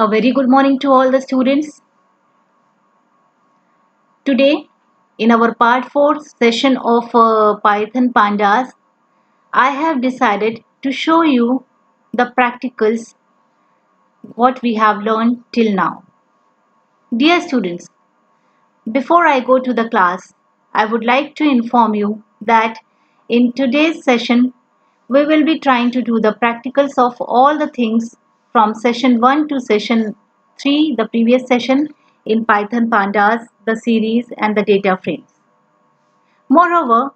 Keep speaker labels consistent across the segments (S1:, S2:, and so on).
S1: A very good morning to all the students. Today, in our part 4 session of Python Pandas, I have decided to show you the practicals what we have learned till now. Dear students, before I go to the class, I would like to inform you that in today's session, we will be trying to do the practicals of all the things from session 1 to session 3, the previous session in Python Pandas, the series and the data frames. Moreover,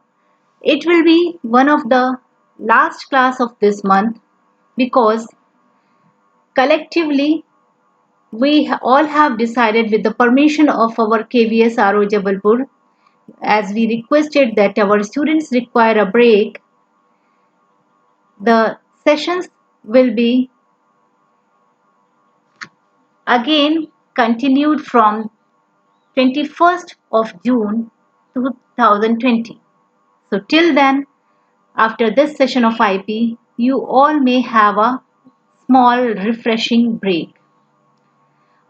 S1: it will be one of the last class of this month because collectively we all have decided with the permission of our KVS RO Jabalpur, as we requested that our students require a break, the sessions will be again continued from 21st of June 2020. So till then, after this session of IP, you all may have a small refreshing break.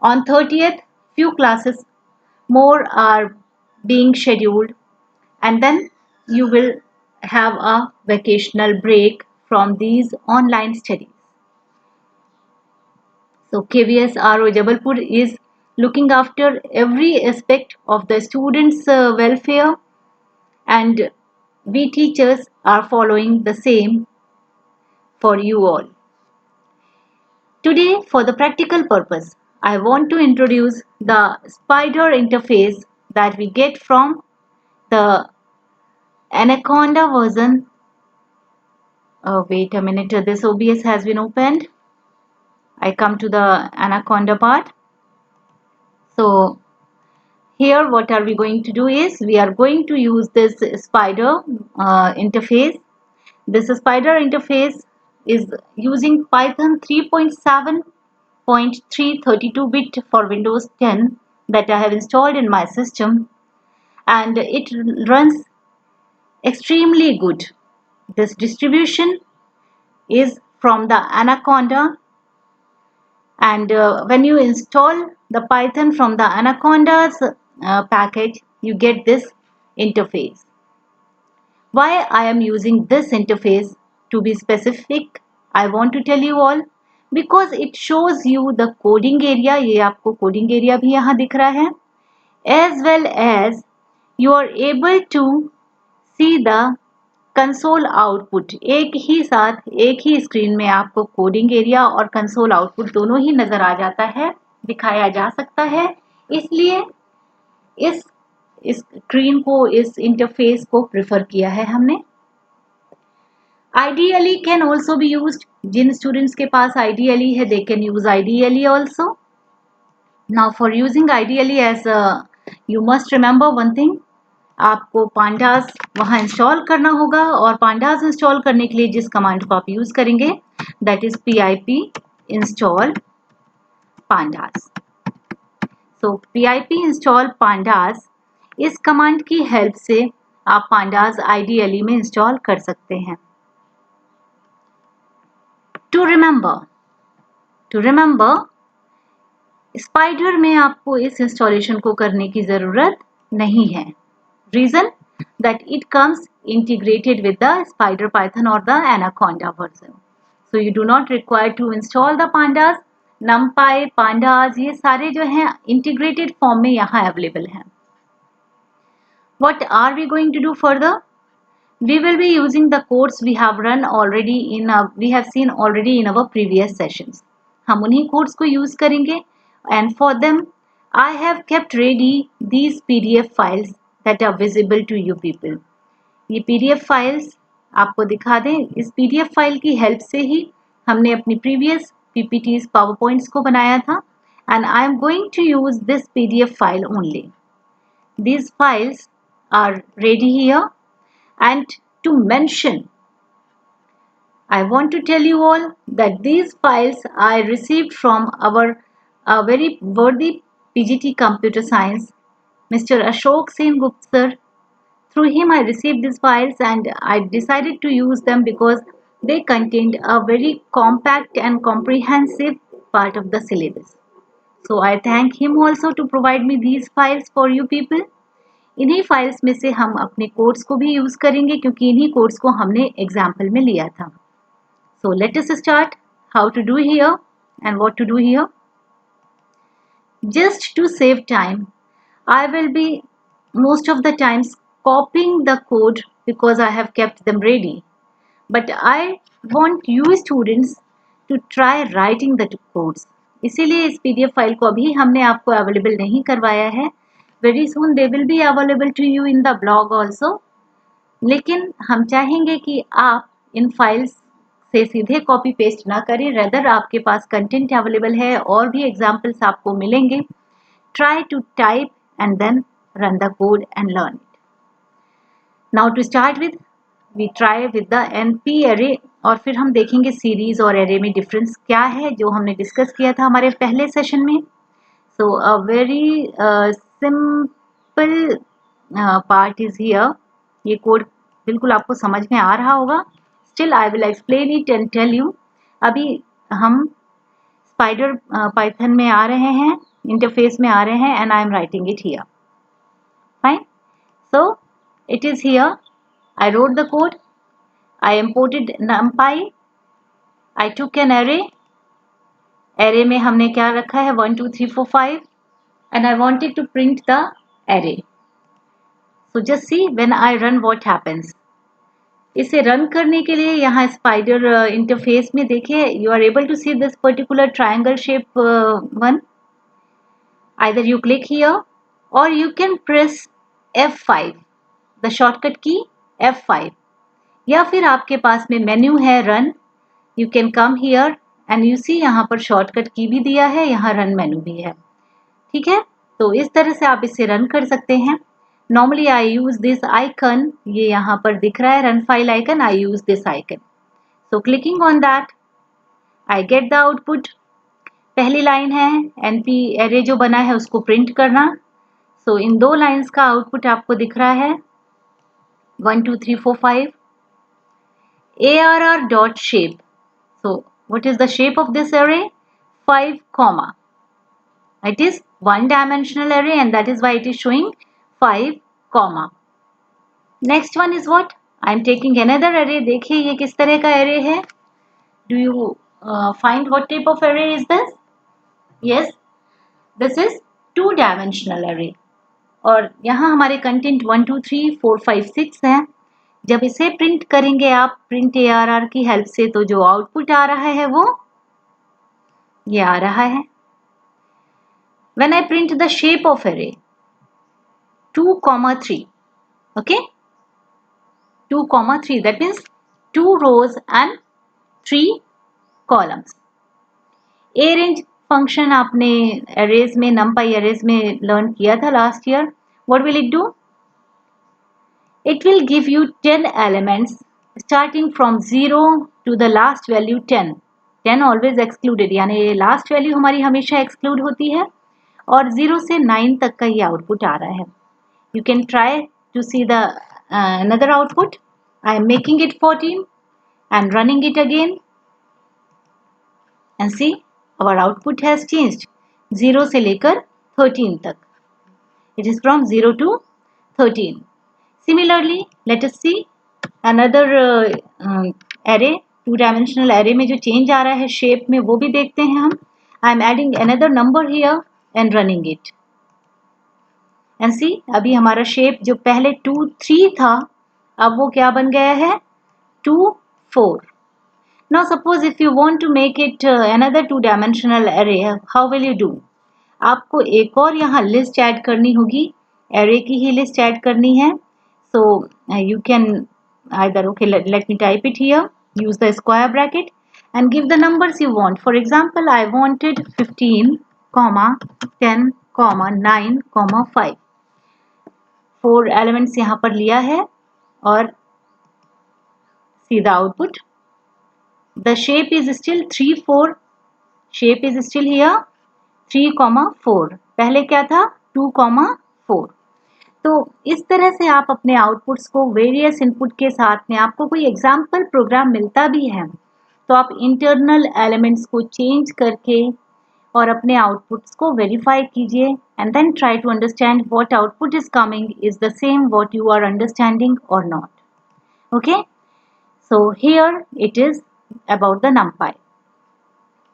S1: On 30th, few classes more are being scheduled, and then you will have a vacational break from these online studies. So KVS RO Jabalpur is looking after every aspect of the students' welfare, and we teachers are following the same for you all. Today, for the practical purpose, I want to introduce the spider interface that we get from the Anaconda version. Wait a minute, this OBS has been opened. I come to the Anaconda part. So here what are we going to do is we are going to use this spider interface. This spider interface is using Python 3.7.3 32-bit for Windows 10 that I have installed in my system, and it runs extremely good. This distribution is from the Anaconda, and when you install the Python from the Anaconda's package, you get this interface. Why I am using this interface, to be specific, I want to tell you all, because it shows you the coding area. ये आपको coding area भी यहाँ दिख रहा है, as well as you are able to see the console output. एक ही साथ एक ही स्क्रीन में आपको कोडिंग एरिया और कंसोल आउटपुट दोनों ही नजर आ जाता है, दिखाया जा सकता है. इसलिए इस स्क्रीन को, इस इंटरफेस को प्रेफर किया है हमने. Ideally can also be used. जिन स्टूडेंट्स के पास आइडियली है they can use ideally also. Now for using ideally, as you must remember one thing, आपको पांडास वहां इंस्टॉल करना होगा, और पांडास इंस्टॉल करने के लिए जिस कमांड को आप यूज करेंगे that is pip install pandas. So pip install pandas, इस कमांड की हेल्प से आप पांडास आइडियली में इंस्टॉल कर सकते हैं. टू रिमेंबर स्पाइडर में आपको इस इंस्टॉलेशन को करने की जरूरत नहीं है. Reason that it comes integrated with the Spider Python or the Anaconda version. So you do not require to install the pandas. NumPy, pandas, ये सारे जो हैं integrated form में यहाँ available हैं. What are we going to do further? We will be using the codes we have run already in we have seen already in our previous sessions. हम उन्हीं codes को use करेंगे, and for them I have kept ready these PDF files that are visible to you people. ये PDF files आपको दिखा दें. इस PDF file की हेल्प से ही हमने अपनी previous PPTs, PowerPoints को बनाया था, and I am going to use this PDF file only. These files are ready here, and to mention, I want to tell you all that these files I received from our very worthy PGT Computer Science, Mr. Ashok Sen Gupta sir. Through him I received these files, and I decided to use them because they contained a very compact and comprehensive part of the syllabus. So I thank him also to provide me these files for you people. इन्हीं files में से हम अपने codes को भी use करेंगे क्योंकि इन्हीं कोड्स को हमने एग्जाम्पल में लिया था. So let us start how to do here and what to do here. Just to save time, I will be most of the times copying the code because I have kept them ready. But I want you students to try writing the codes. इसीलिए इस PDF file को अभी हमने आपको available नहीं करवाया है. Very soon they will be available to you in the blog also. लेकिन हम चाहेंगे कि आप इन फाइल्स से सीधे कॉपी पेस्ट ना करें, रेदर आपके पास कंटेंट अवेलेबल है और भी एग्जाम्पल्स आपको मिलेंगे. Try to type and then run the code and learn it. Now to start with, we try with the NP array और फिर हम देखेंगे सीरीज और एरे में डिफरेंस क्या है जो हमने डिस्कस किया था हमारे पहले सेशन में. So a very simple part is here. ये कोड बिल्कुल आपको समझ में आ रहा होगा. Still I will explain it and tell you. अभी हम स्पाइडर पाइथन में आ रहे हैं, इंटरफेस में आ रहे हैं and I am writing it here. Fine. So it is here. I wrote the code. I imported NumPy. I took an array. Array में हमने क्या रखा है 1 2 3 4 5 and I wanted to print the array. So just see when I run what happens. इसे run करने के लिए यहाँ स्पाइडर इंटरफेस में देखिए you are able to see this particular triangle shape one. Either you click here or you can press F5, the shortcut key F5. या फिर आपके पास में मेन्यू है run, you can come here and you see यहाँ पर shortcut की भी दिया है, यहाँ रन मेन्यू भी है. ठीक है, तो इस तरह से आप इसे रन कर सकते हैं. Normally I use this icon, ये यहाँ पर दिख रहा है run file icon. I use this icon. So clicking on that, I get the output. पहली लाइन है NP array जो बना है उसको प्रिंट करना. So इन दो लाइंस का आउटपुट आपको दिख रहा है 1 2 3 4 5 ARR dot shape. So what is the shape of this array? 5 comma. It is one dimensional array and that is why it is showing 5 comma. Next one is what? I am taking another array. देखिए ये किस तरह का array है? Do you find what type of array is this? Yes, this is two dimensional array. और यहाँ हमारे content 1 2 3 4 5 6 है. जब इसे प्रिंट करेंगे आप प्रिंट ARR की हेल्प से तो जो आउटपुट आ रहा है वो ये आ रहा है. When I print the shape of array 2 comma 3, okay, 2 comma 3, that means 2 rows and 3 columns. Arange function आपने arrays में numpy arrays में learn किया था last year. What will it do? It will give you 10 elements starting from 0 to the last value 10. 10 always excluded, यानी last value हमारी हमेशा exclude होती है और 0 से 9 तक का ये आउटपुट आ रहा है. You can try to see the another output. I am making it 14 and running it again and see our output has changed 0 से लेकर 13 तक. It is from 0 to 13. Similarly, let us see another array, two dimensional array में जो change आ रहा है shape में वो भी देखते हैं हम. I am adding another number here and running it. And see, अभी हमारा shape जो पहले 2 3 था अब वो क्या बन गया है 2 4. Now suppose if you want to make it another two dimensional array, how will you do? आपको एक और यहाँ list add करनी होगी, array की ही list add करनी है. So you can either, okay, let me type it here, use the square bracket and give the numbers you want. For example, I wanted 15 comma 10 comma 9 comma 5. 4 elements यहाँ पर लिया है और see the output. The shape is still 3 4. Shape is still here 3 comma 4. पहले क्या था 2 comma 4. तो इस तरह से आप अपने आउटपुट्स को वेरियस इनपुट के साथ में आपको कोई एग्जाम्पल प्रोग्राम मिलता भी है तो आप इंटरनल एलिमेंट्स को चेंज करके और अपने आउटपुट्स को वेरीफाई कीजिए and then try to understand what output is coming is the same what you are understanding और not. Okay, so here it is about the NumPy.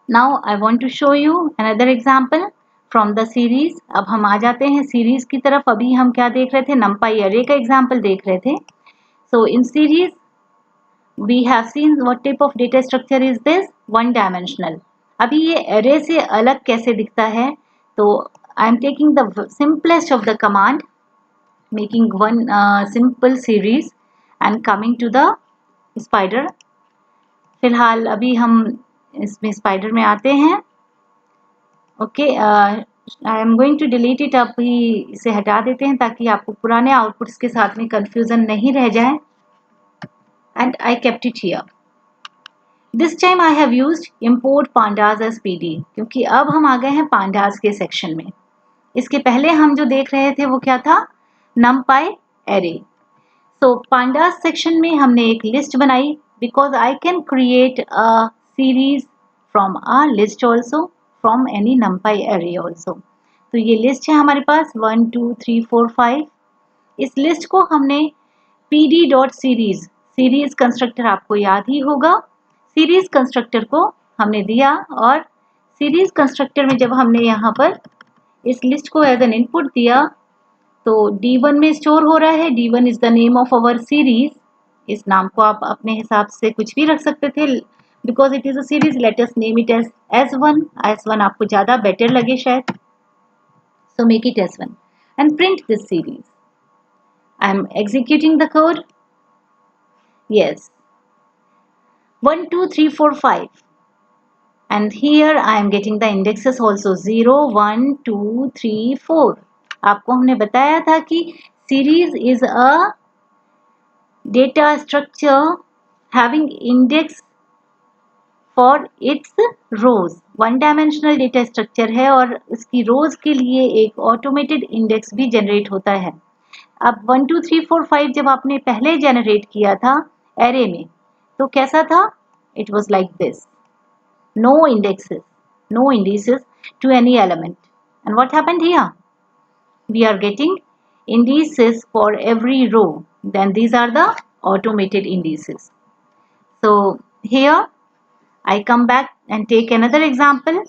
S1: Now I want to show you another example from the series. अब हम आ जाते हैं series की तरफ. अभी हम क्या देख रहे थे? NumPy array का example देख रहे थे. So in series we have seen what type of data structure is this? One dimensional. अभी ये array से अलग कैसे दिखता है? तो I am taking the simplest of the command, making one simple series and coming to the spider. फिलहाल अभी हम इसमें स्पाइडर में आते हैं. Okay, I am going to delete it. अभी इसे हटा देते हैं ताकि आपको पुराने आउटपुट्स के साथ में कंफ्यूजन नहीं रह जाए. And I kept it here. This time I have used import pandas as PD, क्योंकि अब हम आ गए हैं पांडास के सेक्शन में. इसके पहले हम जो देख रहे थे वो क्या था? NumPy array. सो पांडास सेक्शन में हमने एक लिस्ट बनाई because I can create a series from a list also, from any NumPy array also. तो ये लिस्ट है हमारे पास 1 2 3 4 5. इस लिस्ट को हमने pd.series, सीरीज कंस्ट्रक्टर आपको याद ही होगा, सीरीज कंस्ट्रक्टर को हमने दिया. और सीरीज कंस्ट्रक्टर में जब हमने यहाँ पर इस लिस्ट को एज एन इनपुट दिया तो D1 में स्टोर हो रहा है. D1 is the name of our series. इस नाम को आप अपने हिसाब से कुछ भी रख सकते थे because it is a series. Let us name it as S1. S1 आपको ज्यादा बेटर लगे शायद. So make it S1 and print this series. I am executing the code. Yes, 1 2 3 4 5 and here I am getting the indexes also 0 1 2 3 4. आपको हमने बताया था कि series is a data structure having index for its rows. One dimensional data structure है और इसकी रोज के लिए एक ऑटोमेटेड इंडेक्स भी जनरेट होता है. अब 1 2 3 4 5 जब आपने पहले जनरेट किया था एरे में तो कैसा था? It was like this. No indexes, no indices to any element. And what happened here? We are getting indices for every row. Then these are the automated indices. So here I come back and take another example.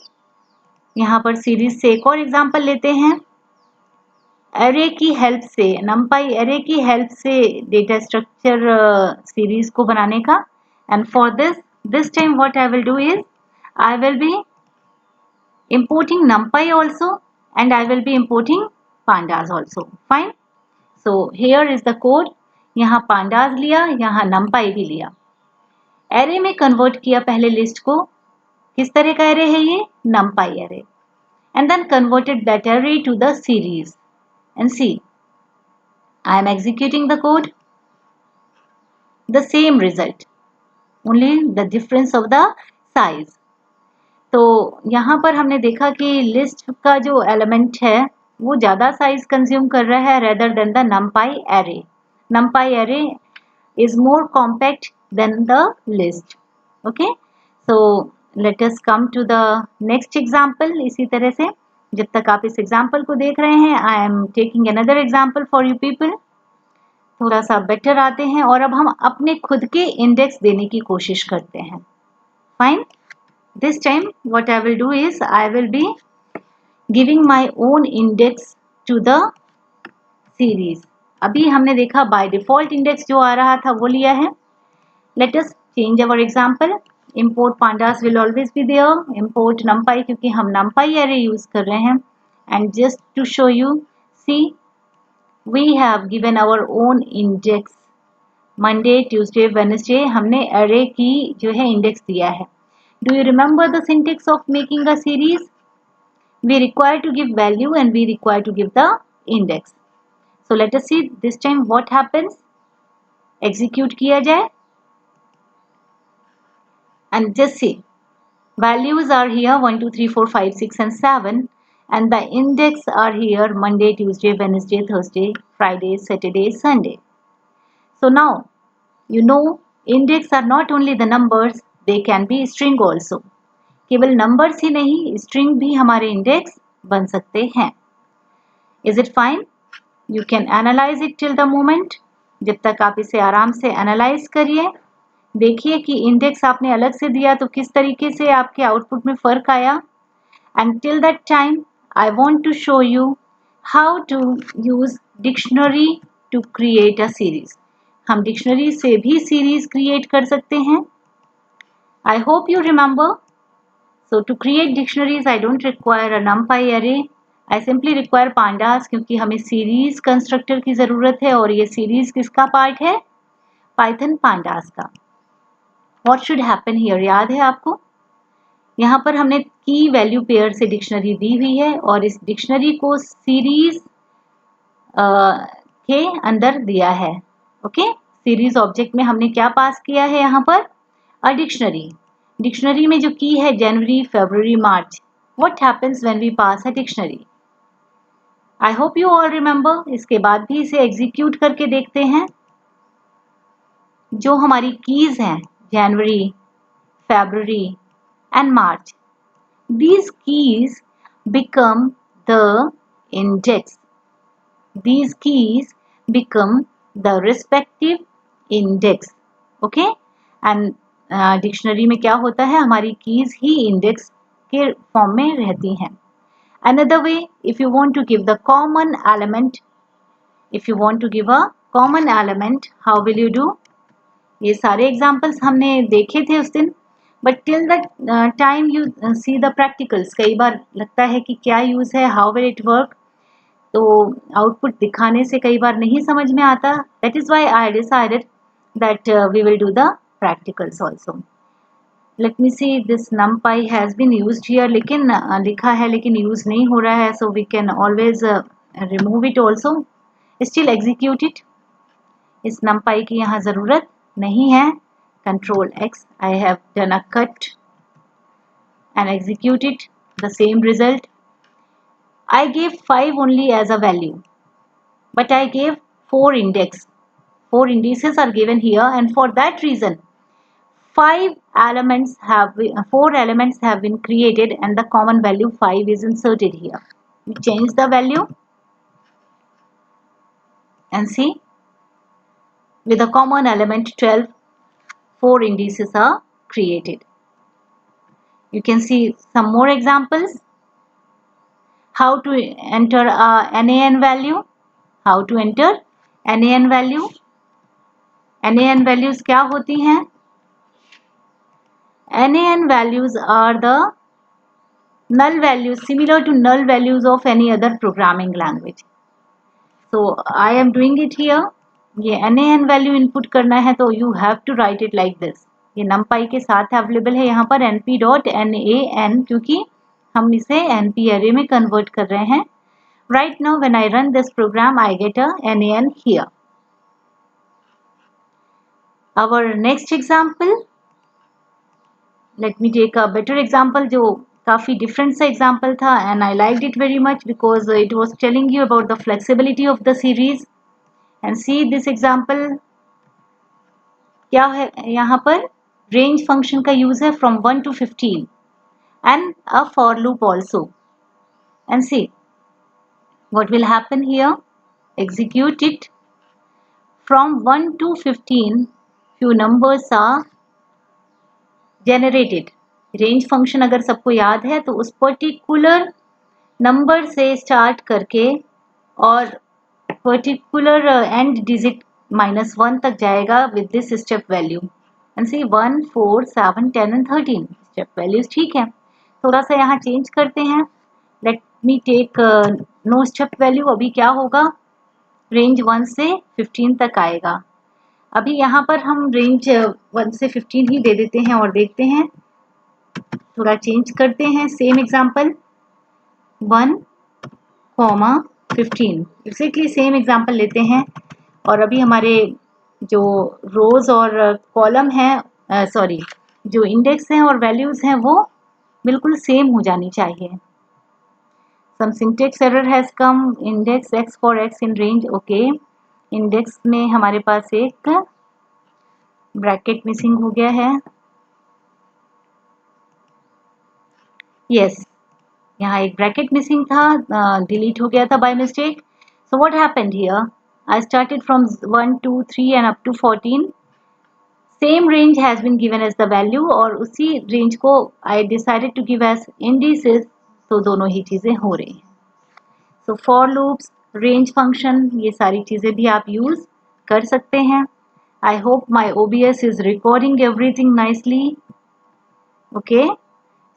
S1: यहाँ पर series से एक और example लेते हैं. Array की help से, NumPy array की हेल्प से डेटा स्ट्रक्चर सीरीज को बनाने का. And for this time what I will do is I will be importing NumPy also and I will be importing pandas also. Fine. So here is the code. यहाँ pandas लिया, यहाँ NumPy भी लिया. Array में convert किया पहले list को. किस तरह का array है ये? NumPy array. And then converted that array to the series. And see, I am executing the code. The same result. Only the difference of the size. तो यहाँ पर हमने देखा कि लिस्ट का जो एलिमेंट है वो ज़्यादा साइज कंज्यूम कर रहा है rather than the NumPy array. NumPy array is more compact than the list. Okay, so let us come to the next example. इसी तरह से जब तक आप इस एग्जाम्पल को देख रहे हैं I am taking another example for you people. थोड़ा सा बेटर आते हैं और अब हम अपने खुद के इंडेक्स देने की कोशिश करते हैं. Fine. This time what I will do is I will be giving my own index to the series. अभी हमने देखा by default index जो आ रहा था वो लिया है. Let us change our example. Import pandas will always be there. Import NumPy क्योंकि हम NumPy array use कर रहे हैं. And just to show you, see, we have given our own index. Monday, Tuesday, Wednesday हमने array की जो है index दिया है. Do you remember the syntax of making a series? We require to give value and we require to give the index. So let us see this time what happens. Execute किया जाए. And just see. Values are here 1, 2, 3, 4, 5, 6 and 7. And the index are here Monday, Tuesday, Wednesday, Thursday, Friday, Saturday, Sunday. So now, you know, index are not only the numbers, they can be string also. केवल numbers ही नहीं, string भी हमारे index बन सकते हैं। Is it fine? You can analyse it till the moment. जब तक आप इसे आराम से एनालाइज करिए, देखिए कि इंडेक्स आपने अलग से दिया तो किस तरीके से आपके आउटपुट में फर्क आया। And till that time I want to show you how to use dictionary to create a series. हम डिक्शनरी से भी सीरीज क्रिएट कर सकते हैं। I hope you remember. So to create dictionaries, I don't require a NumPy array. I simply require pandas क्योंकि हमें series constructor की ज़रूरत है और ये series किसका पार्ट है? Python pandas का। What should happen here? याद है आपको? यहाँ पर हमने की वैल्यू पेयर से डिक्शनरी दी हुई है और इस डिक्शनरी को सीरीज के अंदर दिया है। ओके, सीरीज ऑब्जेक्ट में हमने क्या पास किया है यहाँ पर? A dictionary. डिक्शनरी में जो की है जनवरी, फरवरी, मार्च। What happens when we pass a dictionary? I hope you all remember. इसके बाद भी इसे एग्जीक्यूट करके देखते हैं। जो हमारी कीज हैं January, February and March, these keys become the index. These keys become the respective index. Okay? And dictionary में क्या होता है? हमारी कीज ही इंडेक्स के फॉर्म में रहती हैं। Another way, if you want to give the common element, if you want to give a common element, how will you do? ये सारे एग्जाम्पल्स हमने देखे थे उस दिन, but till the time you see the practicals, कई बार लगता है कि क्या यूज़ है, हाउ विल इट वर्क, तो आउटपुट दिखाने से कई बार नहीं समझ में आता। That is why I decided that we will do the practicals also. Let me see, this numpy has been used here, लेकिन लिखा है लेकिन यूज़ नहीं हो रहा है, so we can always remove it also. Still execute it. इस numpy की यहाँ ज़रूरत नहीं है। Control X, I have done a cut and execute it, the same result. I gave 5 only as a value, but I gave 4 index. 4 indices are given here, and for that reason 4 elements have been created and the common value 5 is inserted here. We change the value and see, with a common element 12, 4 indices are created. You can see some more examples. How to enter a NaN value? How to enter NaN value? NaN values क्या होती हैं? NaN values are the null values, similar to null values of any other programming language. So I am doing it here. ये NaN value input करना है तो you have to write it like this. ये numpy के साथ available है यहाँ पर np.nan, क्योंकि हम इसे np array में कन्वर्ट कर रहे हैं। Right now when I run this program I get a NaN here. Our next example, let me take a better example जो काफ़ी different सा example था and I liked it very much because it was telling you about the flexibility of the series. And see this example, क्या है यहाँ पर? Range function का use है from 1 to 15 and a for loop also. And see what will happen here. Execute it. From 1 to 15 few numbers are generated. Range function अगर सबको याद है तो उस particular number से start करके और particular end digit -1 तक जाएगा with this step value. And see 1, 4, 7, 10 and 13 step values ठीक है। थोड़ा सा यहाँ change करते हैं। Let me take no step value. अभी क्या होगा? Range 1 से 15 तक आएगा। अभी यहाँ पर हम range 1 से 15 ही दे देते हैं और देखते हैं। थोड़ा change करते हैं। Same example 1, 15 exactly same example लेते हैं और अभी हमारे जो रोज और कॉलम हैं, सॉरी, जो इंडेक्स हैं और वैल्यूज हैं वो बिल्कुल सेम हो जानी चाहिए। Some syntax error has come, index x for x in range. Okay, index में हमारे पास एक ब्रैकेट मिसिंग हो गया है। यस, यहाँ एक ब्रैकेट मिसिंग था, डिलीट हो गया था by mistake. So what happened here? I started from 1, 2, 3 and up to 14. Same range has been given as the value और उसी range को I decided to give as indices. तो दोनों ही चीजें हो रही हैं. So for loops, range function, ये सारी चीजें भी आप use कर सकते हैं. I hope my OBS is recording everything nicely. Okay.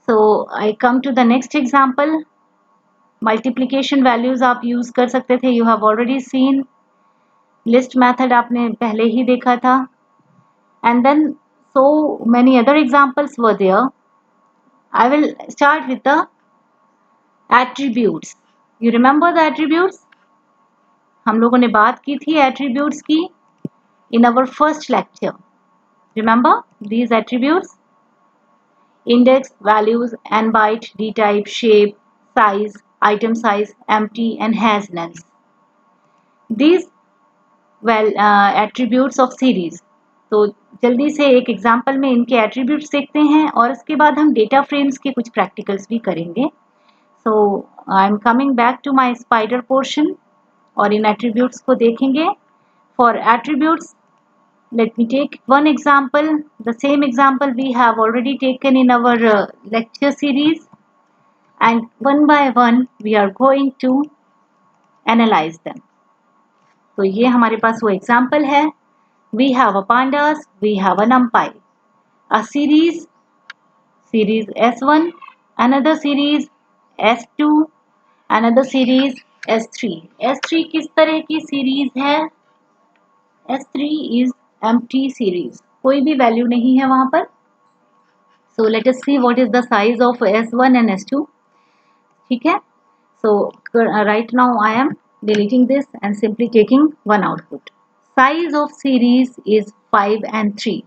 S1: So I come to the next example. Multiplication values आप use कर सकते थे. You have already seen. List method आपने पहले ही देखा था. And then so many other examples were there. I will start with the attributes. You remember the attributes? हम लोगों ने बात की थी attributes की in our first lecture. Remember these attributes? Index, values, n byte, dtype, shape, size, item size, empty and has nones. These attributes of series. तो जल्दी से एक एग्जाम्पल में इनके एट्रीब्यूट्स देखते हैं और इसके बाद हम डेटा फ्रेम्स के कुछ प्रैक्टिकल्स भी करेंगे. So I am coming back to my Spyder portion और इन एट्रीब्यूट्स को देखेंगे. For attributes, let me take one example. The same example we have already taken in our lecture series, and one by one we are going to analyze them. तो ये हमारे पास वो example है. We have a pandas, we have a numpy, a series S1, another series S2, another series S3. S3 किस तरह की series है? S3 is empty series. कोई भी वैल्यू नहीं है वहां पर. So let us see what is the size of S1 and S2. ठीक है. So right now I am deleting this and simply taking one output. Size of series is 5 and 3.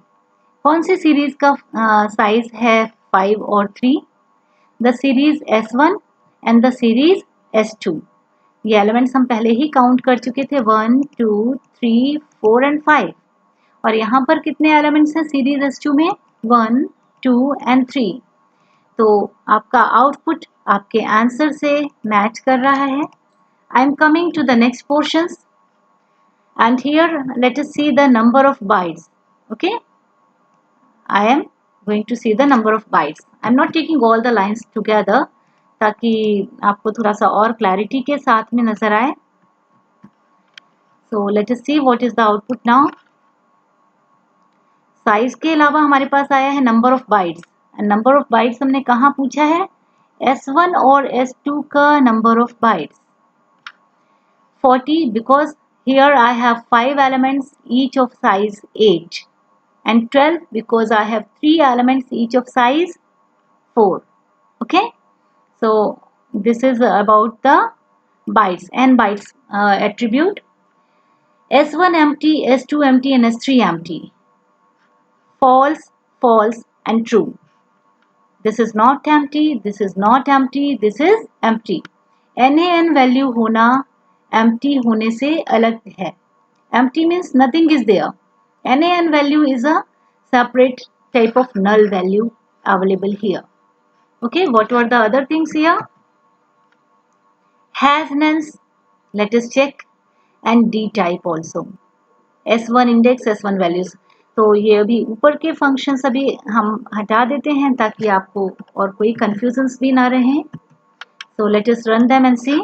S1: कौन सी series का size है 5 और 3? The series S1 and the series S2. ये elements हम पहले ही count कर चुके थे 1, 2, 3, 4 एंड 5. और यहाँ पर कितने एलिमेंट्स हैं सीरीज S2 में? 1, 2 एंड 3. तो आपका आउटपुट आपके आंसर से मैच कर रहा है. I am coming to the next portions. And here let us see the number of bytes. Okay, I am going to see the number of bytes. I am not taking all the lines together ताकि आपको थोड़ा सा और clarity के साथ में नजर आए. So let us see what is the output now. Size के अलावा हमारे पास आया है number of bytes. Number of bytes हमने कहाँ पूछा है? S1 और S2 का number of bytes 40, because here I have 5 elements each of size 8, and 12 because I have 3 elements each of size 4. Okay, so this is about the bytes and bytes attribute. S1 empty, S2 empty and S3 empty. False, false and true. This is not empty, this is not empty, this is empty. NaN value होना empty होने से अलग है. Empty means nothing is there. NaN value is a separate type of null value available here. Okay, what were the other things here? Has nones, let us check, and D type also. S1 index, S1 values. तो ये अभी ऊपर के functions अभी हम हटा देते हैं ताकि आपको और कोई कंफ्यूजन्स भी ना रहें. So let us run them and see.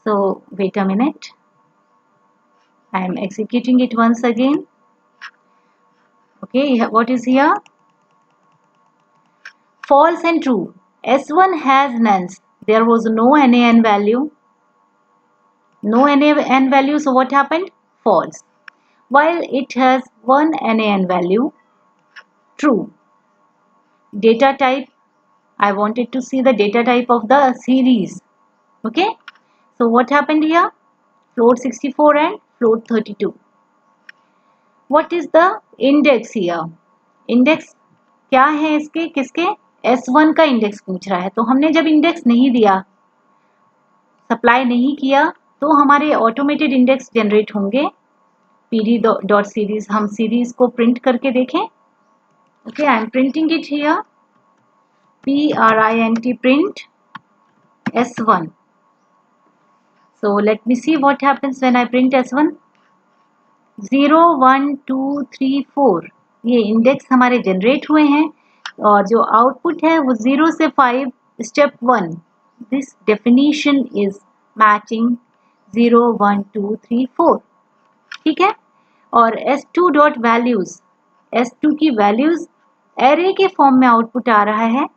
S1: So wait a minute. I am executing it once again. Okay, what is here? False and true. S1 has nones. There was no NaN value. No NaN value, so what happened? False. While it has one NaN value, true. Data type, I wanted to see the data type of the series. Okay, so what happened here? Float 64 and float 32. What is the index here? Index क्या है इसके? किसके? S1 का index पूछ रहा है. तो हमने जब इंडेक्स नहीं दिया, सप्लाई नहीं किया, तो हमारे ऑटोमेटेड इंडेक्स जनरेट होंगे. pd.series, हम सीरीज को प्रिंट करके देखें. Okay, I am printing it here. print S1. So let me see what happens when I print S1. 0 1 2 3 4 ये इंडेक्स हमारे जनरेट हुए हैं और जो आउटपुट है वो 0 से 5 step 1. This definition is matching 0 1 2 3 4. ठीक है. और S2 डॉट वैल्यूज, S2 की वैल्यूज एरे के फॉर्म में आउटपुट आ रहा है.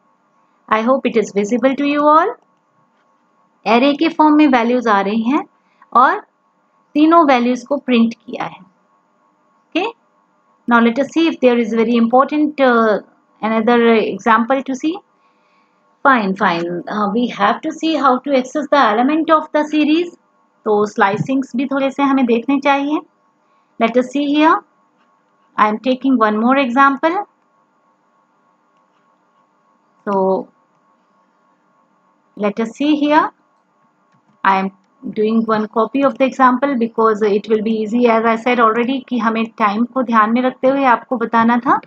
S1: I hope it is visible to you all. Array के फॉर्म में वैल्यूज आ रही हैं और तीनों वैल्यूज को प्रिंट किया है. Okay, now let us see if there is very important another example to see. Fine. We have to see how to access the element of the series. तो slicings भी थोड़े से हमें देखने चाहिए. Let us see here. I am taking one more example. So let us see here. I am doing one copy of the example because it will be easy, as I said already कि हमें time को ध्यान में रखते हुए आपको बताना था.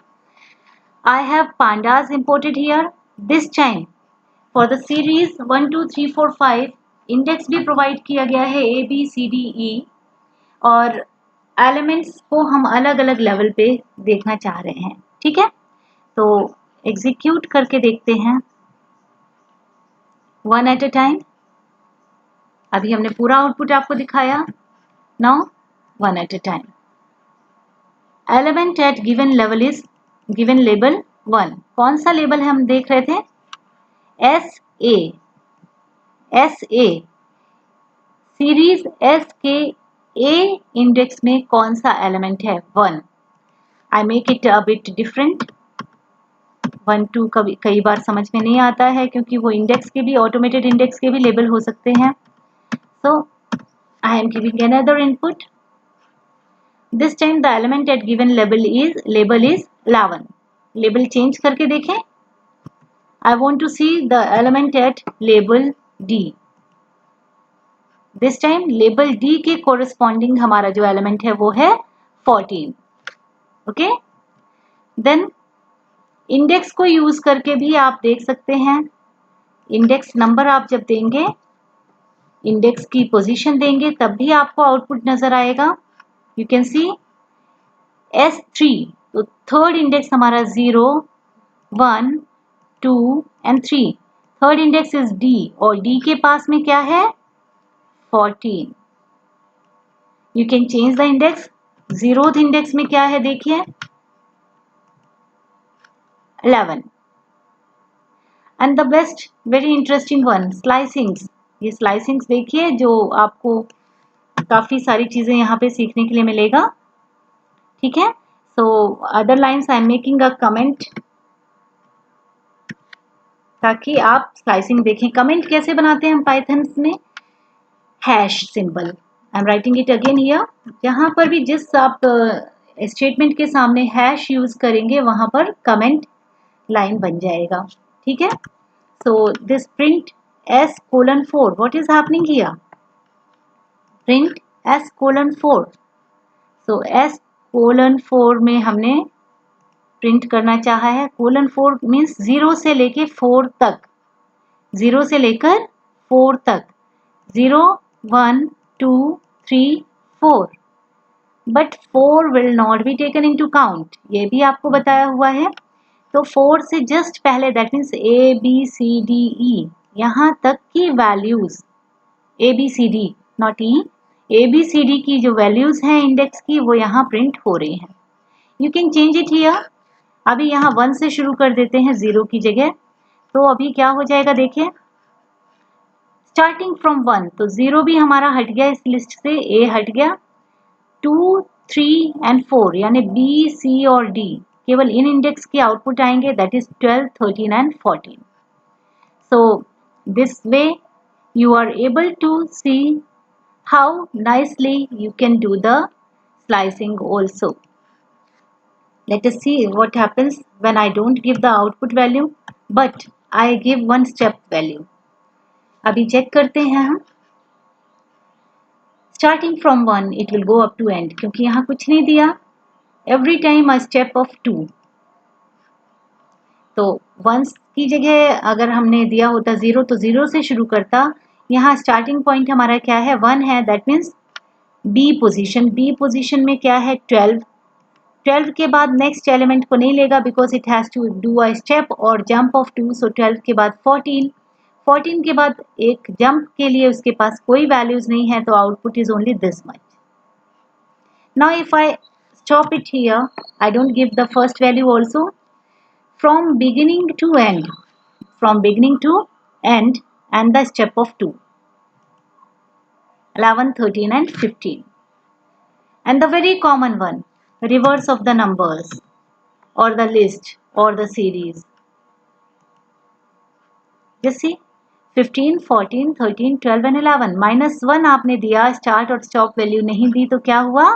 S1: I have pandas imported here. This time for the series 1 2 3 4 5 index भी प्रोवाइड किया गया है A B C D E और एलिमेंट्स को हम अलग अलग लेवल पे देखना चाह रहे हैं. ठीक है, तो एग्जीक्यूट करके देखते हैं वन एट अ टाइम. अभी हमने पूरा आउटपुट आपको दिखाया. Now one at a time. Element at given level is given label 1. कौन सा लेबल हम देख रहे थे? SA. सीरीज S के A इंडेक्स में कौन सा एलिमेंट है? 1. I make it a bit different. 1 2 कई बार समझ में नहीं आता है क्योंकि वो इंडेक्स के भी, ऑटोमेटेड इंडेक्स के भी लेबल हो सकते हैं. So I am giving another input. This time the element at given label is 11. Label change करके देखें. I want to see the element at label D. This time label D के corresponding हमारा जो element है वो है 14. Okay? Then index को use करके भी आप देख सकते हैं. Index number आप जब देंगे, इंडेक्स की पोजीशन देंगे, तब भी आपको आउटपुट नजर आएगा. You can see S3. तो थर्ड इंडेक्स हमारा 0 1 2 and 3. Third index is D और D के पास में क्या है? 14. You can change the index. Zeroth index में क्या है देखिए? 11. And the best very interesting one, slicings. ये स्लाइसिंग्स देखिए जो आपको काफी सारी चीजें यहाँ पे सीखने के लिए मिलेगा. ठीक है. So other lines I am making a comment ताकि आप स्लाइसिंग देखें. कमेंट कैसे बनाते हैं हम पाइथन में? Hash symbol. I am writing it again here. जहां पर भी जिस आप स्टेटमेंट के सामने हैश यूज करेंगे वहां पर कमेंट लाइन बन जाएगा. ठीक है. So this print S:4. What is happening here? Print S:4. So S:4 में हमने प्रिंट करना चाहा है. :4 मीन्स 0 से लेके 4 तक. 0 से लेकर 4 तक. 0 1 2 3 4. But 4 will not be taken into count. ये भी आपको बताया हुआ है. तो 4 से जस्ट पहले, दैट मीन्स ABCDE, यहाँ तक की values, ABCD not E, ABCD की जो वैल्यूज हैं इंडेक्स की वो यहाँ प्रिंट हो रही हैं. You can change it here. अभी यहाँ 1 से शुरू कर देते हैं 0 की जगह. तो अभी क्या हो जाएगा देखिए, स्टार्टिंग फ्रॉम 1. तो 0 भी हमारा हट गया इस लिस्ट से, A हट गया. 2 3 and 4 यानी B C और D केवल इन इंडेक्स की आउटपुट आएंगे, that is 12 13 and 14. So this way you are able to see how nicely you can do the slicing also. Let us see what happens when I don't give the output value but I give one step value. अभी check करते हैं हम. Starting from 1 it will go up to end क्योंकि यहाँ कुछ नहीं दिया. Every time a step of 2. तो वंस की जगह अगर हमने दिया होता 0 तो 0 से शुरू करता। यहाँ स्टार्टिंग पॉइंट हमारा क्या है 1 है, दैट मीन्स बी पोजीशन में क्या है 12 के बाद नेक्स्ट एलिमेंट को नहीं लेगा because it has to do a step और जंप ऑफ 2, सो 12 के बाद 14 के बाद एक जंप के लिए उसके पास कोई वैल्यूज नहीं है, तो output is only this much. Now if I stop it here, I don't give the first value also, from beginning to end and the step of 2, 11, 13 and 15. And the very common one, reverse of the numbers or the list or the series. Just see 15, 14, 13, 12 and 11. -1 आपने दिया, start और stop value नहीं दी, तो क्या हुआ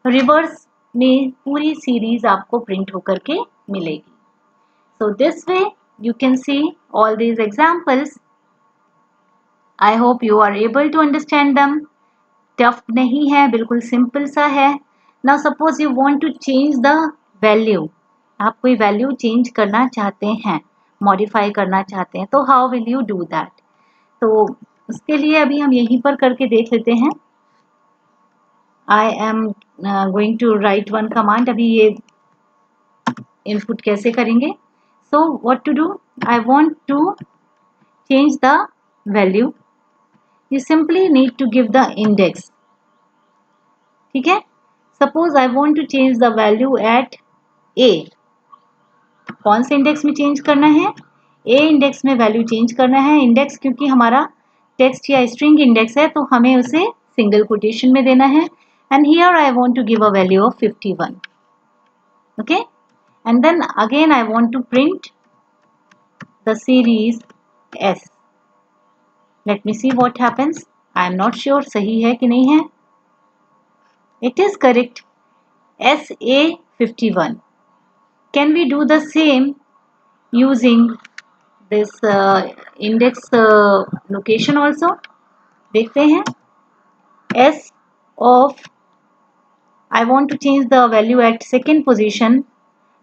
S1: reverse में पूरी series आपको प्रिंट होकर के मिलेगी। So this way you can see all these examples. I hope you are able to understand them. Tough नहीं है, बिल्कुल simple सा है। Now suppose you want to change the value. आप कोई value change करना चाहते हैं, modify करना चाहते हैं, तो how will you do that? तो उसके लिए अभी हम यहीं पर करके देख लेते हैं। I am going to write one command. अभी ये input कैसे करेंगे? So what to do? I want to change the value. You simply need to give the index. ठीक है? Suppose I want to change the value at A. कौन से index में change करना है? A इंडेक्स में वैल्यू चेंज करना है। इंडेक्स क्योंकि हमारा टेक्स्ट या स्ट्रिंग इंडेक्स है, तो हमें उसे सिंगल कोटेशन में देना है। And here I want to give a value of 51. Okay? And then again I want to print the series S. Let me see what happens. I am not sure सही है कि नहीं है। It is correct. SA51. Can we do the same using this index location also? देखते हैं। S of I want to change the value at second position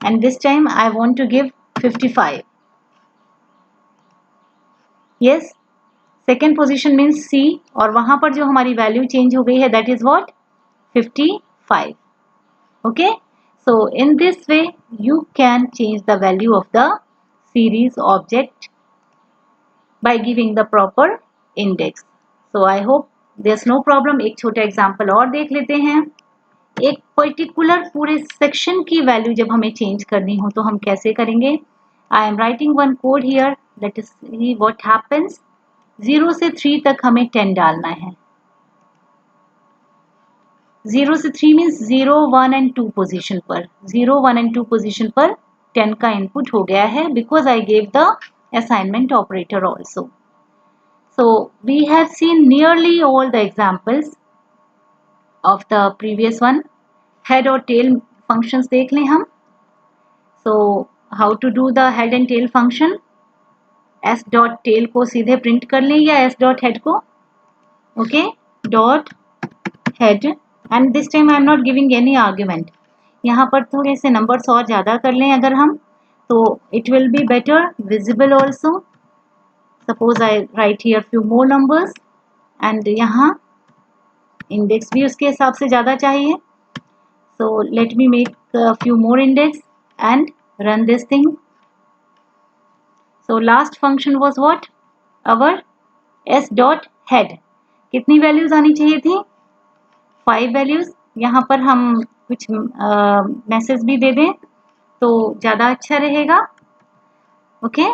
S1: and this time I want to give 55. Yes, second position means C और वहां पर जो हमारी value change हो गई है that is what 55. Okay, so in this way you can change the value of the series object by giving the proper index. So I hope there's no problem. एक छोटा एग्जाम्पल और देख लेते हैं। एक पर्टिकुलर पूरे सेक्शन की value जब हमें चेंज करनी हो तो हम कैसे करेंगे? आई am writing one code here, late us see what happens. 0 से 3 तक हमें 10 डालना है। 0 से 3 मीन्स 0, 1 एंड 2 पोजीशन पर 0, 1 एंड 2 पोजीशन पर 10 का इनपुट हो गया है because I gave the assignment operator also. So we have seen nearly all the examples of the previous one. Head और tail functions देख लें हम। So how to do the head and tail function? S dot tail को सीधे print कर लें या S dot head को? Okay, dot head and this time I am not giving any argument. यहाँ पर थोड़े से नंबर्स और ज़्यादा कर लें अगर हम, तो it will be better visible also. Suppose I write here few more numbers and यहाँ index भी उसके हिसाब से ज़्यादा चाहिए. So let me make a few more index and run this thing. So last function was what? Our S dot head. कितनी values आनी चाहिए थी? 5 वैल्यूज. यहाँ पर हम कुछ मैसेज भी दे दें तो ज़्यादा अच्छा रहेगा. Okay,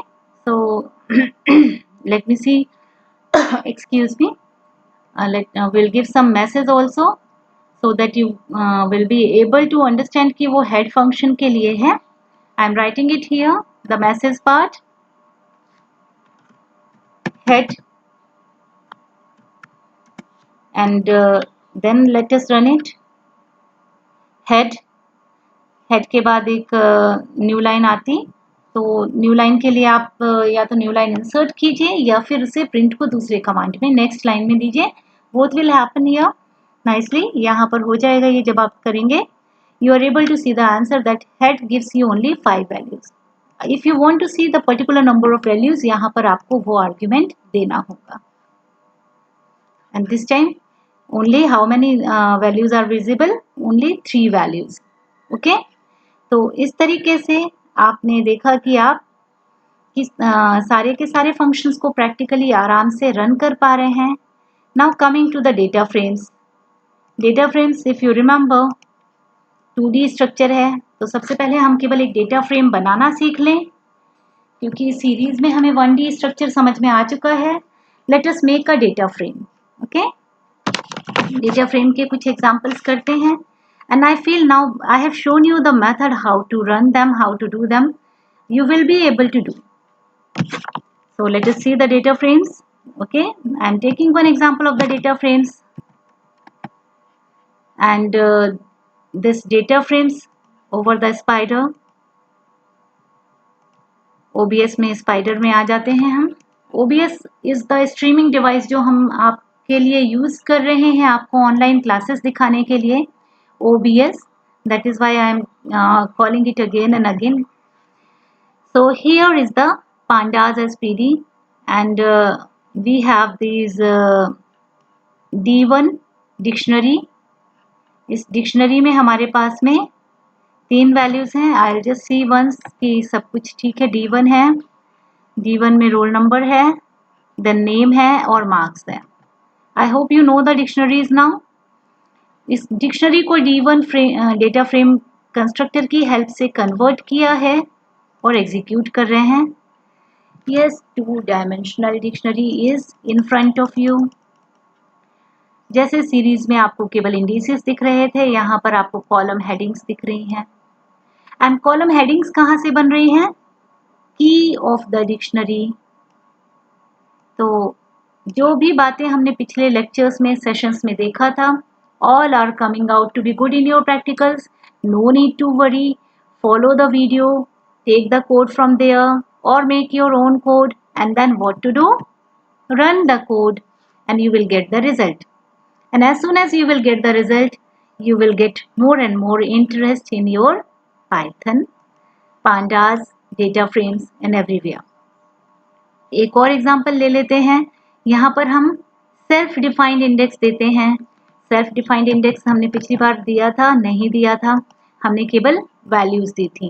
S1: so let me see. Excuse me. We'll give some message also so that you will be able to understand कि वो head function के लिए है. I am writing it here. The message part. Head. And then let us run it. Head. Head के बाद एक new line आती, तो न्यू लाइन के लिए आप या तो न्यू लाइन इंसर्ट कीजिए या फिर उसे प्रिंट को दूसरे कमांड में नेक्स्ट लाइन में दीजिए. Both will happen here nicely. यहाँ पर हो जाएगा ये जब आप करेंगे. You are able to see the answer that head gives you only 5 values. If you want to see the particular number of values, यहाँ पर आपको वो आर्ग्यूमेंट देना होगा. And this time only how many values are visible, only 3 values. Okay, तो इस तरीके से आपने देखा कि आप किस सारे के सारे फंक्शंस को प्रैक्टिकली आराम से रन कर पा रहे हैं. Now coming to the data frames. Data frames if you remember 2D structure है, तो सबसे पहले हम केवल एक डेटा फ्रेम बनाना सीख लें, क्योंकि इस सीरीज में हमें 1D स्ट्रक्चर समझ में आ चुका है. Let us make a data frame. Okay, data frame के कुछ एग्जांपल्स करते हैं. And I feel now I have shown you the method how to run them, how to do them. You will be able to do. So let us see the data frames. Okay, I am taking one example of the data frames. And this data frames over the spider. OBS में spider में आ जाते हैं हम. OBS is the streaming device जो हम आपके लिए use कर रहे हैं आपको ऑनलाइन क्लासेस दिखाने के लिए. OBS, that is why I am calling it again and again. So here is the pandas SPD, and we have these D1 dictionary. इस डिक्शनरी में हमारे पास में 3 वैल्यूज हैं. I will just see once कि सब कुछ ठीक है. D1 है, D1 में रोल नंबर है, देन नेम है और मार्क्स है. I hope you know the dictionaries now. इस डिक्शनरी को D1 डेटा फ्रेम कंस्ट्रक्टर की हेल्प से कन्वर्ट किया है और एग्जीक्यूट कर रहे हैं. Yes, 2-dimensional dictionary is in front of you. जैसे सीरीज में आपको केवल इंडिसेस दिख रहे थे, यहाँ पर आपको कॉलम हेडिंग्स दिख रही हैं. एंड कॉलम हेडिंग्स कहाँ से बन रही हैं? की ऑफ द डिक्शनरी. तो जो भी बातें हमने पिछले लेक्चर्स में, सेशंस में देखा था, all are coming out to be good in your practicals. No need to worry. Follow the video, take the code from there or make your own code, and then what to do? Run the code and you will get the result. And as soon as you will get the result, you will get more and more interest in your Python, pandas, data frames and everywhere. एक और example ले लेते हैं. यहाँ पर हम self defined index देते हैं. सेल्फ डिफाइंड इंडेक्स हमने पिछली बार दिया था, नहीं दिया था, हमने केवल वैल्यूज दी थी.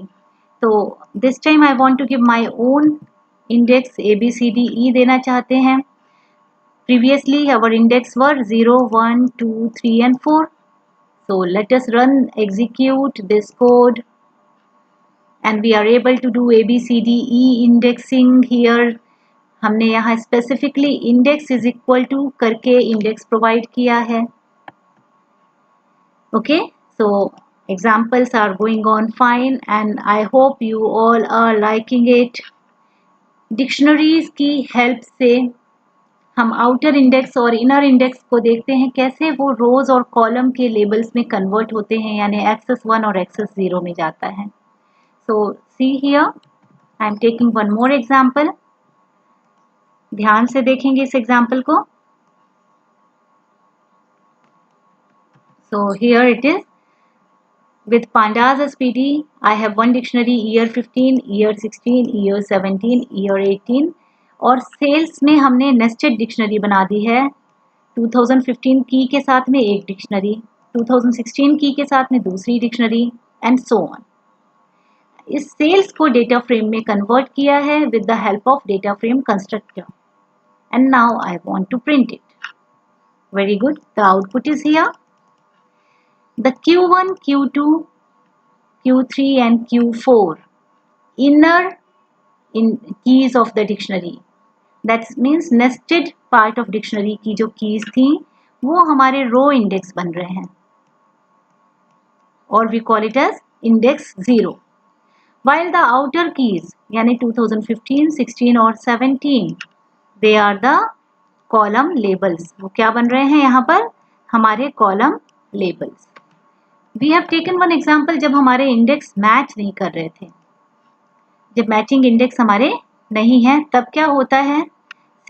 S1: तो this time I want to give my own index ABCDE देना चाहते हैं. Previously our index were 0, 1, 2, 3 and 4. So let us run, execute this code, and we are able to do ABCDE indexing here. हमने यहाँ specifically index is equal to करके index provide किया है. Okay, so examples are going on fine and I hope you all are liking it. Dictionaries की help से हम outer index और inner index को देखते हैं कैसे वो रोज और कॉलम के लेबल्स में कन्वर्ट होते हैं, यानी एक्सेस 1 और एक्सेस 0 में जाता है. So see here I am taking one more example. ध्यान से देखेंगे इस एग्जाम्पल को. So here it is. With pandas SPD, I have one dictionary year 15, year 16, year 17, year 18. और सेल्स में हमने नेस्टेड डिक्शनरी बना दी है. 2015 की के साथ में एक डिक्शनरी, 2016 की के साथ में दूसरी डिक्शनरी एंड सो ऑन. इस सेल्स को डेटा फ्रेम में कन्वर्ट किया है with the help of data frame constructor. And now I want to print it. Very good. The output is here. The Q1, Q2, Q3 and Q4 inner keys of the dictionary. That means nested part of dictionary की जो keys थी वो हमारे row index बन रहे हैं. Or we call it as index 0. While the outer keys यानी 2015, 16 और 17 they are the column labels. वो क्या बन रहे हैं यहाँ पर? हमारे column labels. We have taken one example जब हमारे index match नहीं कर रहे थे. जब matching index हमारे नहीं है तब क्या होता है?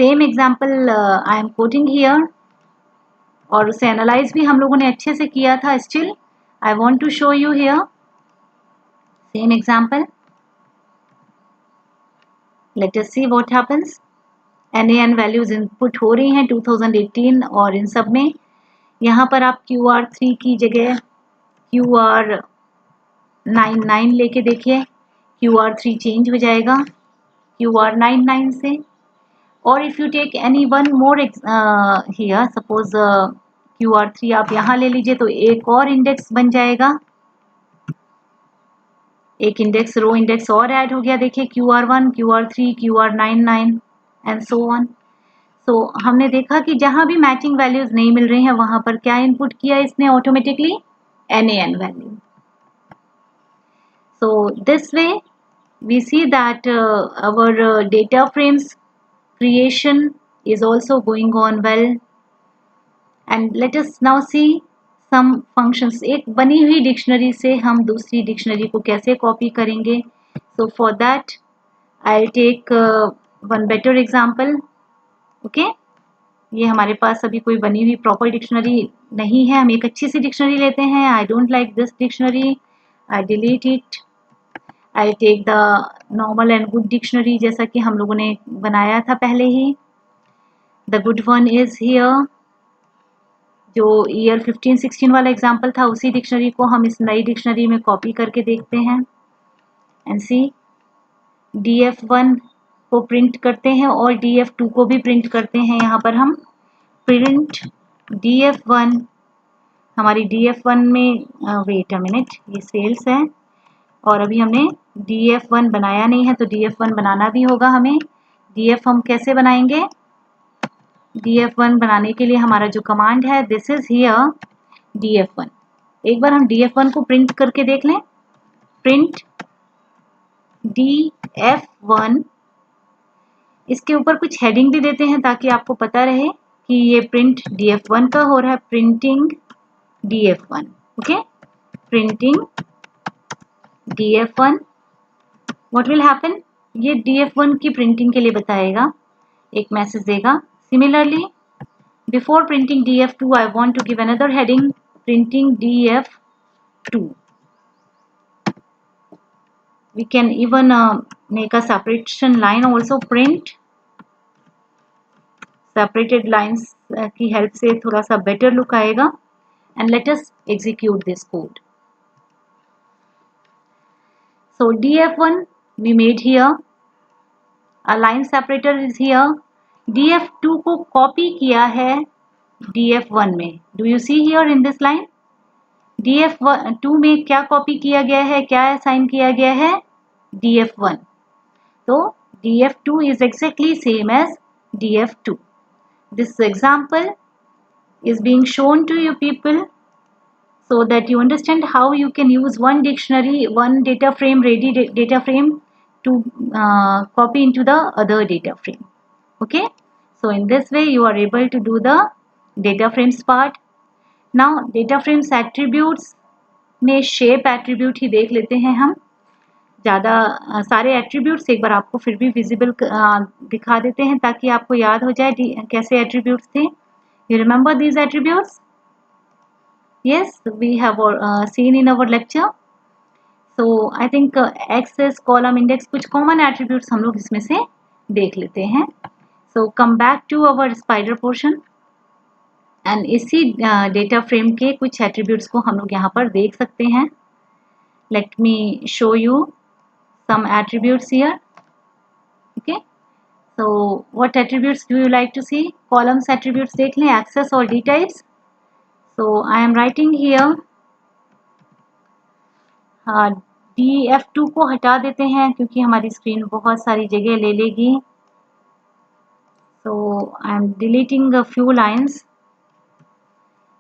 S1: Same example I am quoting here. और उसे analyze भी हम लोगों ने अच्छे से किया था. Still I want to show you here. Same example. Late us see what happens. NaN values input हो रही हैं 2018 और इन सब में यहाँ पर आप QR3 की जगह QR99 लेके देखिए, QR3 चेंज हो जाएगा QR99 से। और if you take any one more here, suppose QR3 आप यहाँ ले लीजिए तो एक और इंडेक्स बन जाएगा, एक इंडेक्स रो इंडेक्स और ऐड हो गया। देखिए QR1, QR3, QR99 and so on. तो हमने देखा कि जहां भी मैचिंग वैल्यूज नहीं मिल रही हैं वहां पर क्या इनपुट किया इसने automatically, NaN value. So this way we see that our data frames creation is also going on well. And let us now see some functions. एक बनी हुई डिक्शनरी से हम दूसरी डिक्शनरी को कैसे कॉपी करेंगे। So for that I'll take one better example. Okay, ये हमारे पास अभी कोई बनी हुई प्रॉपर डिक्शनरी नहीं है, हम एक अच्छी सी डिक्शनरी लेते हैं। I don't like this dictionary, I delete it, I take the normal and good dictionary जैसा कि हम लोगों ने बनाया था पहले ही। The good one is here, जो ईयर 15-16 वाला एग्जाम्पल था उसी डिक्शनरी को हम इस नई डिक्शनरी में कॉपी करके देखते हैं। एंड सी DF1 को प्रिंट करते हैं और DF2 को भी प्रिंट करते हैं। यहाँ पर हम प्रिंट DF1, हमारी DF1 में वेट अ मिनट, ये सेल्स है और अभी हमने DF1 बनाया नहीं है तो DF1 बनाना भी होगा हमें। DF हम कैसे बनाएंगे, DF1 बनाने के लिए हमारा जो कमांड है दिस इज हियर DF1। एक बार हम DF1 को प्रिंट करके देख लें, प्रिंट DF1, इसके ऊपर कुछ हेडिंग भी देते हैं ताकि आपको पता रहे कि ये प्रिंट DF1 का हो रहा है, printing DF1। Okay, printing DF1, what will happen, ये DF1 की प्रिंटिंग के लिए बताएगा, एक मैसेज देगा। Similarly before printing DF2 I want to give another heading, printing DF2। we can even make a separation line also, print separated lines की help से थोड़ा सा बेटर लुक आएगा। and let us execute this code. So DF1 we made here, a line separator is here, DF2 को copy किया है DF1 में। do you see here in this line, DF2 में क्या कॉपी किया गया है, क्या असाइन किया गया है, DF1। तो DF2 is exactly same as DF2. This example is being shown to you people so that you understand how you can use one dictionary, one data frame, ready data frame to copy into the other data frame. Okay, so in this way you are able to do the data frames part. Now data frames attributes में shape attribute ही देख लेते हैं हम। ज़्यादा सारे attributes एक बार आपको फिर भी विजिबल दिखा देते हैं ताकि आपको याद हो जाए कैसे एट्रीब्यूट्स थे। You remember these attributes, yes we have seen in our lecture. So I think access, column, index, कुछ कॉमन एट्रीब्यूट्स हम लोग इसमें से देख लेते हैं। So come back to our Spyder portion and इसी डेटा फ्रेम के कुछ एट्रीब्यूट्स को हम लोग यहाँ पर देख सकते हैं। Let me show you some attributes here. Okay, so what attributes do you like to see? Columns attributes देख लें, access और d types. So I am writing here DF2 को हटा देते हैं क्योंकि हमारी स्क्रीन बहुत सारी जगह ले लेगी। So I am deleting a few lines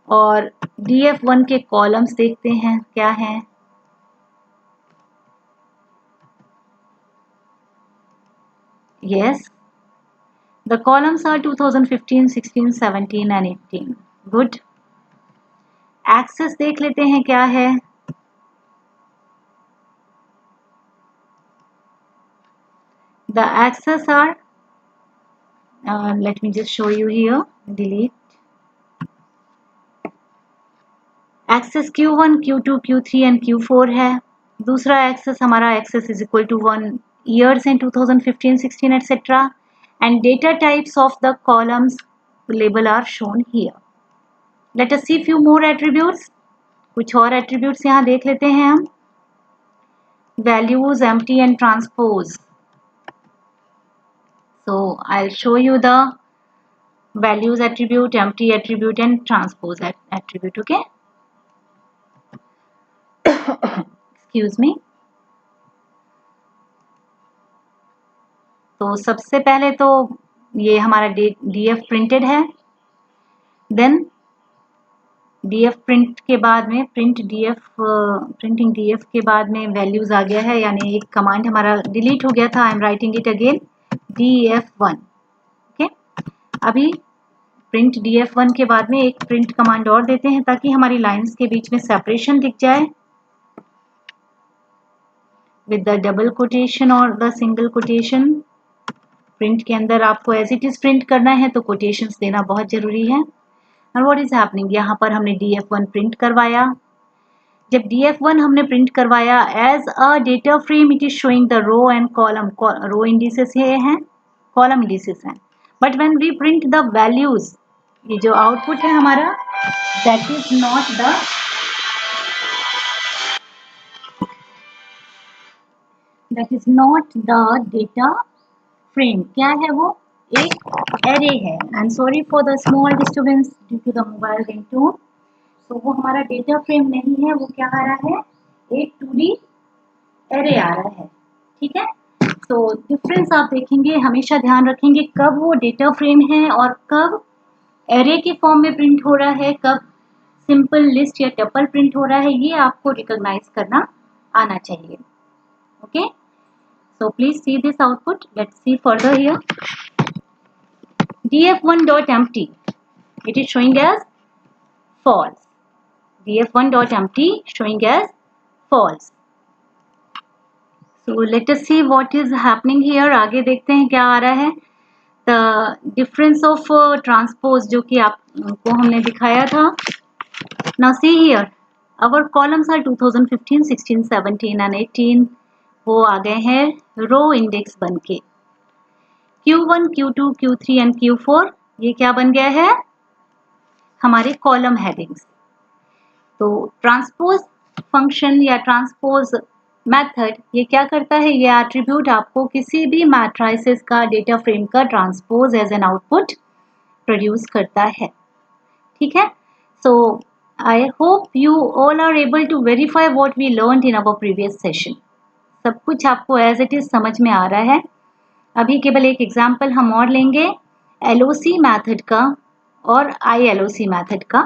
S1: और DF1 के columns देखते हैं क्या हैं। Yes, the columns are 2015, 16, 17 and 18. Good. Access देख लेते हैं क्या है। The access are, let me just show you here, delete. Access Q1, Q2, Q3 and Q4 है। दूसरा access हमारा access is equal to 1 years in 2015, 16, etc. And data types of the columns label are shown here. Let us see few more attributes. कुछ और attributes यहाँ देख लेते हैं हम. Values, empty and transpose. So I'll show you the values attribute, empty attribute and transpose attribute. Okay. Excuse me. तो सबसे पहले तो ये हमारा df printed है. Then df print के बाद में printing df के बाद में values आ गया है, यानी एक कमांड हमारा डिलीट हो गया था. आई am writing it again df1. Okay. अभी प्रिंट df1 के बाद में एक प्रिंट कमांड और देते हैं ताकि हमारी लाइंस के बीच में सेपरेशन दिख जाए विद द डबल कोटेशन और द सिंगल कोटेशन. प्रिंट के अंदर आपको एज इट इज प्रिंट करना है तो कोटेशंस देना बहुत जरूरी है. और व्हाट इज हैपनिंग, यहाँ पर हमने df1 प्रिंट करवाया. जब df1 हमने प्रिंट करवाया as a data frame it is showing the row and column. Row indices ये हैं, कॉलम इंडिसेस हैं. But when we print the values, ये जो आउटपुट है हमारा, that is not the data frame. क्या है वो? एक एरे है. I am sorry for the small disturbance due to the mobile ringtone. तो वो हमारा डेटा फ्रेम नहीं है, वो क्या आ रहा है? एक 2D एरे आ रहा है. ठीक है. तो डिफरेंस आप देखेंगे, हमेशा ध्यान रखेंगे कब वो डेटा फ्रेम है और कब एरे के फॉर्म में प्रिंट हो रहा है, कब सिंपल लिस्ट या टपल प्रिंट हो रहा है. ये आपको रिकॉग्नाइज करना आना चाहिए. Okay. So please see this output. Let's see further here. df1.empty. It is showing as false. df1.empty showing as false. So let us see what is happening here. आगे देखते हैं क्या आ रहा है. The difference of transpose जो कि आपको हमने दिखाया था. Now see here. Our columns are 2015, 16, 17 and 18. वो आ गए हैं रो इंडेक्स बन के. Q1, Q2, Q3 and Q4 ये क्या बन गया है? हमारे कॉलम हेडिंग्स. तो ट्रांसपोज फंक्शन या ट्रांसपोज मेथड ये क्या करता है? ये एट्रीब्यूट आपको किसी भी मैट्रिसेस का डेटा फ्रेम का transpose as an output produce करता है. ठीक है. So I hope you all are able to verify what we learned in our previous session. सब कुछ आपको एज इट इज समझ में आ रहा है. अभी केवल एक एग्जाम्पल हम और लेंगे LOC मैथड का और ILOC मैथड का.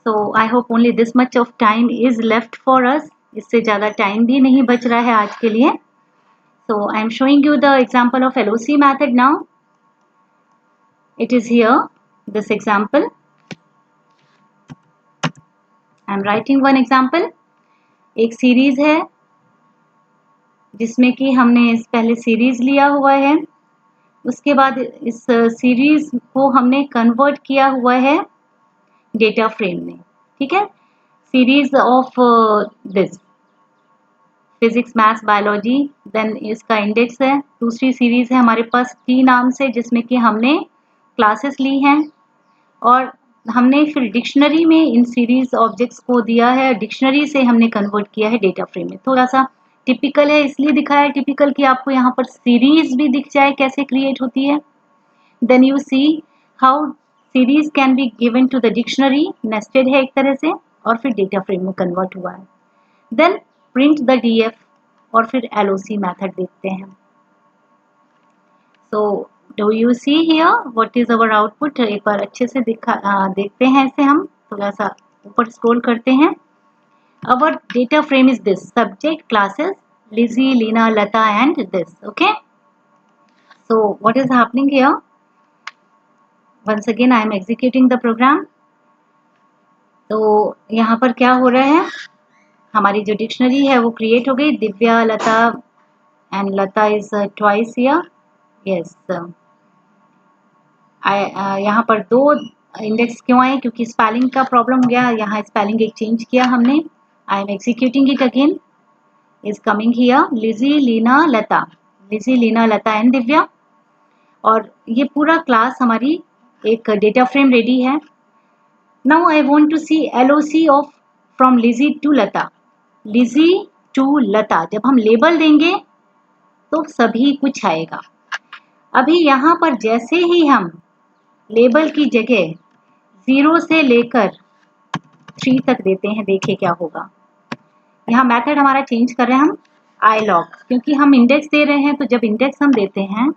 S1: So I hope only this much of time is left for us. इससे ज़्यादा टाइम भी नहीं बच रहा है आज के लिए. So I am showing you the example of LOC method now. It is here this example. I am writing one example. एक सीरीज है जिसमें कि हमने पहले सीरीज लिया हुआ है, उसके बाद इस सीरीज को हमने कन्वर्ट किया हुआ है डेटा फ्रेम में. ठीक है. Series of this physics, maths, biology. Then इसका इंडेक्स है. दूसरी सीरीज है हमारे पास T नाम से, जिसमें कि हमने क्लासेस ली हैं और हमने फिर डिक्शनरी में इन सीरीज ऑब्जेक्ट्स को दिया है. डिक्शनरी से हमने कन्वर्ट किया है डेटा फ्रेम में. थोड़ा सा टिपिकल है, इसलिए दिखाया टिपिकल कि आपको यहाँ पर सीरीज भी दिख जाए कैसे क्रिएट होती है. Then you see how series can be given to the dictionary. Nested है एक तरह से और फिर डेटा फ्रेम में कन्वर्ट हुआ है. देन प्रिंट द DF और फिर LOC मैथड देखते हैं. So do you see here what is our output? एक बार अच्छे से देखते हैं इसे. हम थोड़ा सा ऊपर स्क्रॉल करते हैं. Our data frame is this: subject, classes, Lizzie, Lina, Lata and this. Okay. So what is happening here? Once again I am executing the program. तो यहाँ पर क्या हो रहा है? हमारी जो डिक्शनरी है वो क्रिएट हो गई. दिव्या, लता and Lata is twice here. Yes. यहाँ पर दो इंडेक्स क्यों आए? क्योंकि स्पेलिंग का प्रॉब्लम हो गया. यहाँ स्पेलिंग एक चेंज किया हमने. I am executing it again. is coming here. Lizzie, Lina, Lata. Lizzie, Lina, Lata and Divya. और ये पूरा क्लास हमारी एक डेटा फ्रेम रेडी है. Now I want to see LOC of from Lizzie to Lata. Lizzie to Lata. जब हम label देंगे तो सभी कुछ आएगा. अभी यहाँ पर जैसे ही हम लेबल की जगह 0 से लेकर 3 तक देते हैं, देखिए क्या होगा. यहाँ मेथड हमारा चेंज कर रहे हैं हम iLog, क्योंकि हम इंडेक्स दे रहे हैं. तो जब इंडेक्स हम देते हैं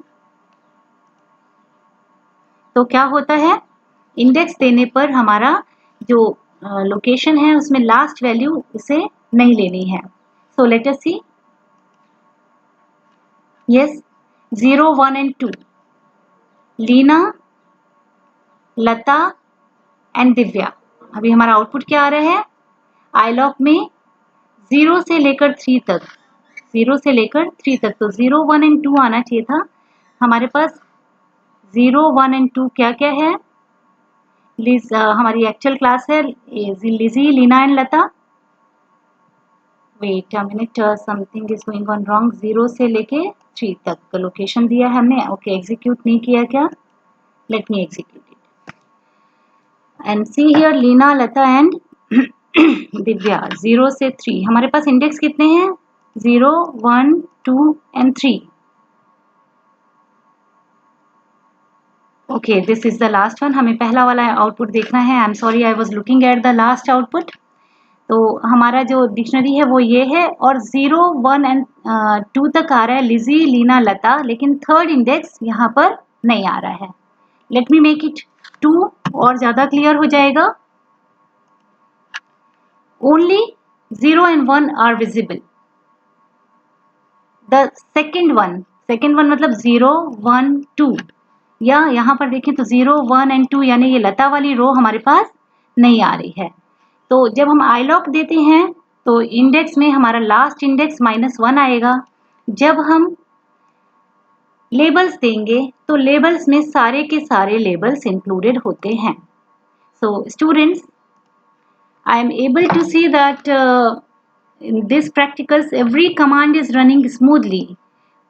S1: तो क्या होता है, इंडेक्स देने पर हमारा जो लोकेशन है उसमें लास्ट वैल्यू उसे नहीं लेनी है. So let us see. Yes, 0, 1 and 2. Leena, Lata and Divya. अभी हमारा आउटपुट क्या आ रहा है, iLog में 0 से लेकर 3 तक, 0 से लेकर 3 तक. तो 0, 1 and 2 आना चाहिए था. हमारे पास 0, 1 and 2 क्या क्या है. हमारी एक्चुअल क्लास है Lizzy, Leena and Lata. Wait a minute, something is going on wrong. 0 से लेके 3 तक का लोकेशन दिया है हमने. ओके, एग्जीक्यूट नहीं किया क्या, let me execute it and see here. Leena, Lata and Divya 0 से 3. हमारे पास इंडेक्स कितने हैं, 0, 1, 2 and 3. Okay, this is the last one. हमें पहला वाला आउटपुट देखना है. I am sorry, I was looking at the last output. तो हमारा जो डिक्शनरी है वो ये है, और 0, 1 and 2 तक आ रहा है लिजी, लीना, लता, लेकिन थर्ड इंडेक्स यहाँ पर नहीं आ रहा है. लेट मी मेक इट 2 और ज्यादा क्लियर हो जाएगा. Only 0 and 1 are visible. The second one मतलब 0, 1, 2, या यहाँ पर देखें तो 0, 1 and 2 यानी ये लता वाली रो हमारे पास नहीं आ रही है. तो जब हम iLog देते हैं तो इंडेक्स में हमारा लास्ट इंडेक्स -1 आएगा. जब हम लेबल्स देंगे तो लेबल्स में सारे के सारे लेबल्स इंक्लूडेड होते हैं. So students, I am able to see that in this practicals every command is running smoothly,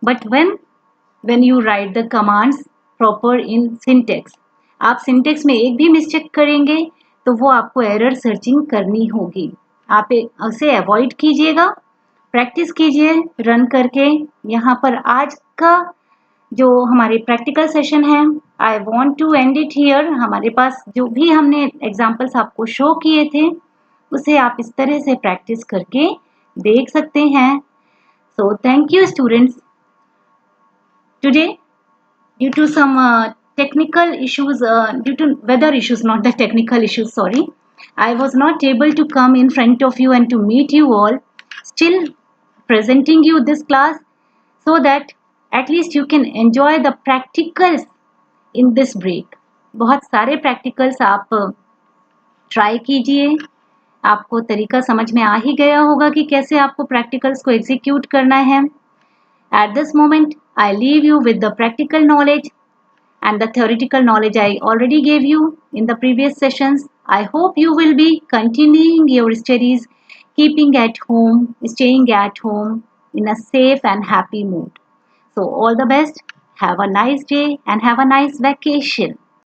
S1: but when you write the commands proper in syntax, आप syntax में एक भी मिस्टेक करेंगे तो वो आपको एरर सर्चिंग करनी होगी. आप उसे अवॉइड कीजिएगा, प्रैक्टिस कीजिए रन करके. यहाँ पर आज का जो हमारी प्रैक्टिकल सेशन है, I want to end it here. हमारे पास जो भी हमने एग्जाम्पल्स आपको शो किए थे उसे आप इस तरह से प्रैक्टिस करके देख सकते हैं. So thank you students. Today due to some technical issues, due to weather issues, not the technical issues, sorry, I was not able to come in front of you and to meet you all, still presenting you this class so that at least you can enjoy the practicals in this break. बहुत सारे practicals आप try कीजिए. आपको तरीका समझ में आ ही गया होगा कि कैसे आपको practicals को execute करना है. At this moment, I leave you with the practical knowledge and the theoretical knowledge I already gave you in the previous sessions. I hope you will be continuing your studies, keeping at home, staying at home in a safe and happy mood. So all the best. Have a nice day and have a nice vacation.